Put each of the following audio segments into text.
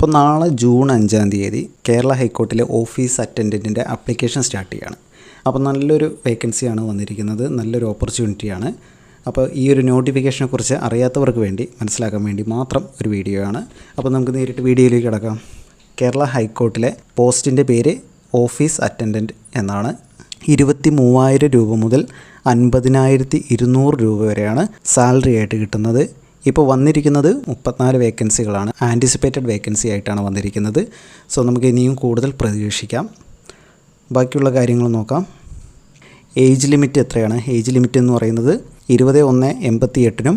അപ്പോൾ നാളെ ജൂൺ 5-ാം തീയതി കേരള ഹൈക്കോർട്ടിലെ ഓഫീസ് അറ്റൻഡൻറ്റിൻ്റെ ആപ്ലിക്കേഷൻ സ്റ്റാർട്ട് ചെയ്യുകയാണ്. അപ്പോൾ നല്ലൊരു വേക്കൻസിയാണ് വന്നിരിക്കുന്നത്, നല്ലൊരു ഓപ്പർച്യൂണിറ്റിയാണ്. അപ്പോൾ ഈ ഒരു നോട്ടിഫിക്കേഷനെക്കുറിച്ച് അറിയാത്തവർക്ക് വേണ്ടി മനസ്സിലാക്കാൻ വേണ്ടി മാത്രം ഒരു വീഡിയോ ആണ്. അപ്പോൾ നമുക്ക് നേരിട്ട് വീഡിയോയിലേക്ക് കിടക്കാം. കേരള ഹൈക്കോർട്ടിലെ പോസ്റ്റിൻ്റെ പേര് ഓഫീസ് അറ്റൻഡൻറ്റ് എന്നാണ്. 23,000 രൂപ മുതൽ 50,200 രൂപ വരെയാണ് സാലറി ആയിട്ട് കിട്ടുന്നത്. ഇപ്പോൾ വന്നിരിക്കുന്നത് 34 വേക്കൻസികളാണ്. ആൻറ്റിസിപ്പേറ്റഡ് വേക്കൻസി ആയിട്ടാണ് വന്നിരിക്കുന്നത്. സോ നമുക്ക് ഇനിയും കൂടുതൽ പ്രതീക്ഷിക്കാം. ബാക്കിയുള്ള കാര്യങ്ങൾ നോക്കാം. ഏജ് ലിമിറ്റ് എത്രയാണ്? ഏജ് ലിമിറ്റ് എന്ന് പറയുന്നത് 21/88-നും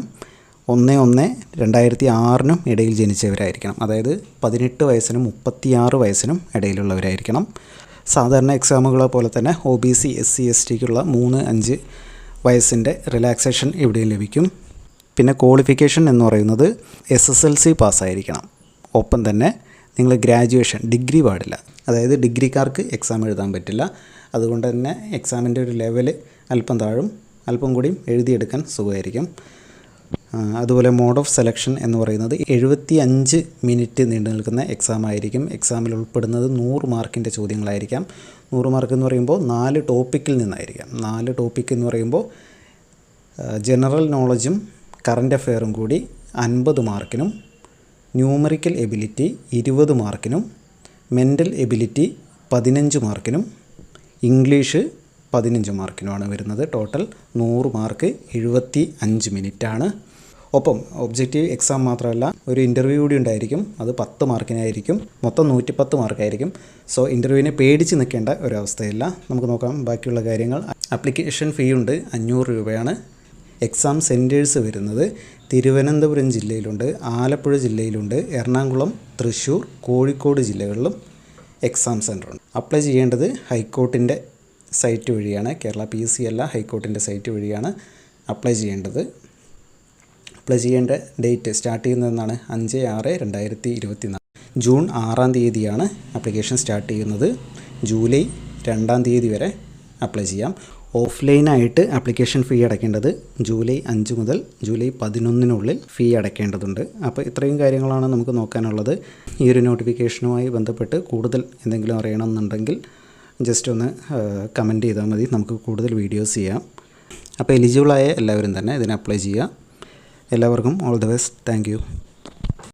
1/1/2006-നും ഇടയിൽ ജനിച്ചവരായിരിക്കണം. അതായത് 18 വയസ്സിനും 36 വയസ്സിനും ഇടയിലുള്ളവരായിരിക്കണം. സാധാരണ എക്സാമുകളെ പോലെ തന്നെ OBC SC STക്കുള്ള 3-5 വയസ്സിൻ്റെ റിലാക്സേഷൻ ഇവിടെയും ലഭിക്കും. പിന്നെ ക്വാളിഫിക്കേഷൻ എന്ന് പറയുന്നത് SSLC പാസ്സായിരിക്കണം. ഒപ്പം തന്നെ നിങ്ങൾ ഗ്രാജുവേഷൻ, ഡിഗ്രി പാടില്ല. അതായത് ഡിഗ്രിക്കാർക്ക് എക്സാം എഴുതാൻ പറ്റില്ല. അതുകൊണ്ട് തന്നെ എക്സാമിൻ്റെ ഒരു ലെവൽ അല്പം താഴും, അല്പം കൂടിയും എഴുതിയെടുക്കാൻ സുഖമായിരിക്കും. അതുപോലെ മോഡ് ഓഫ് സെലക്ഷൻ എന്ന് പറയുന്നത് 75 മിനിറ്റ് നീണ്ടു നിൽക്കുന്ന എക്സാം ആയിരിക്കും. എക്സാമിൽ ഉൾപ്പെടുന്നത് 100 മാർക്കിൻ്റെ ചോദ്യങ്ങളായിരിക്കാം. 100 മാർക്ക് എന്ന് പറയുമ്പോൾ 4 ടോപ്പിക്കിൽ നിന്നായിരിക്കാം. 4 ടോപ്പിക് എന്ന് പറയുമ്പോൾ ജനറൽ നോളജും കറൻറ്റ് അഫെയറും കൂടി 50 മാർക്കിനും, ന്യൂമറിക്കൽ എബിലിറ്റി 20 മാർക്കിനും, മെൻ്റൽ എബിലിറ്റി 15 മാർക്കിനും, ഇംഗ്ലീഷ് 15 മാർക്കിനുമാണ് വരുന്നത്. ടോട്ടൽ 100 മാർക്ക് 75 മിനിറ്റാണ്. ഒപ്പം ഒബ്ജക്റ്റീവ് എക്സാം മാത്രമല്ല, ഒരു ഇൻ്റർവ്യൂ കൂടി ഉണ്ടായിരിക്കും. അത് 10 മാർക്കിനായിരിക്കും. മൊത്തം 110 മാർക്കായിരിക്കും. സോ ഇൻ്റർവ്യൂവിനെ പേടിച്ച് നിൽക്കേണ്ട ഒരവസ്ഥയില്ല. നമുക്ക് നോക്കാം ബാക്കിയുള്ള കാര്യങ്ങൾ. ആപ്ലിക്കേഷൻ ഫീ ഉണ്ട്, 500 രൂപയാണ്. എക്സാം സെൻറ്റേഴ്സ് വരുന്നത് തിരുവനന്തപുരം ജില്ലയിലുണ്ട്, ആലപ്പുഴ ജില്ലയിലുണ്ട്, എറണാകുളം, തൃശ്ശൂർ, കോഴിക്കോട് ജില്ലകളിലും എക്സാം സെൻറ്ററുണ്ട്. അപ്ലൈ ചെയ്യേണ്ടത് ഹൈക്കോർട്ടിൻ്റെ സൈറ്റ് വഴിയാണ്. കേരള PSC അല്ല, ഹൈക്കോർട്ടിൻ്റെ സൈറ്റ് വഴിയാണ് അപ്ലൈ ചെയ്യേണ്ടത്. അപ്ലൈ ചെയ്യേണ്ട ഡേറ്റ് സ്റ്റാർട്ട് ചെയ്യുന്നതെന്നാണ് 5/6/2024. ജൂൺ 6-ാം തീയതിയാണ് ആപ്ലിക്കേഷൻ സ്റ്റാർട്ട് ചെയ്യുന്നത്. ജൂലൈ 2-ാം തീയതി വരെ അപ്ലൈ ചെയ്യാം. ഓഫ്ലൈനായിട്ട് ആപ്ലിക്കേഷൻ ഫീ അടയ്ക്കേണ്ടത് ജൂലൈ 5 മുതൽ ജൂലൈ 11-നുള്ളിൽ ഫീ അടയ്ക്കേണ്ടതുണ്ട്. അപ്പോൾ ഇത്രയും കാര്യങ്ങളാണ് നമുക്ക് നോക്കാനുള്ളത്. ഈ ഒരു നോട്ടിഫിക്കേഷനുമായി ബന്ധപ്പെട്ട് കൂടുതൽ എന്തെങ്കിലും അറിയണമെന്നുണ്ടെങ്കിൽ ജസ്റ്റ് ഒന്ന് കമൻറ്റ് ചെയ്താൽ മതി. നമുക്ക് കൂടുതൽ വീഡിയോസ് ചെയ്യാം. അപ്പോൾ എലിജിബിളായ എല്ലാവരും തന്നെ ഇതിന് അപ്ലൈ ചെയ്യുക. എല്ലാവർക്കും all the best. Thank you.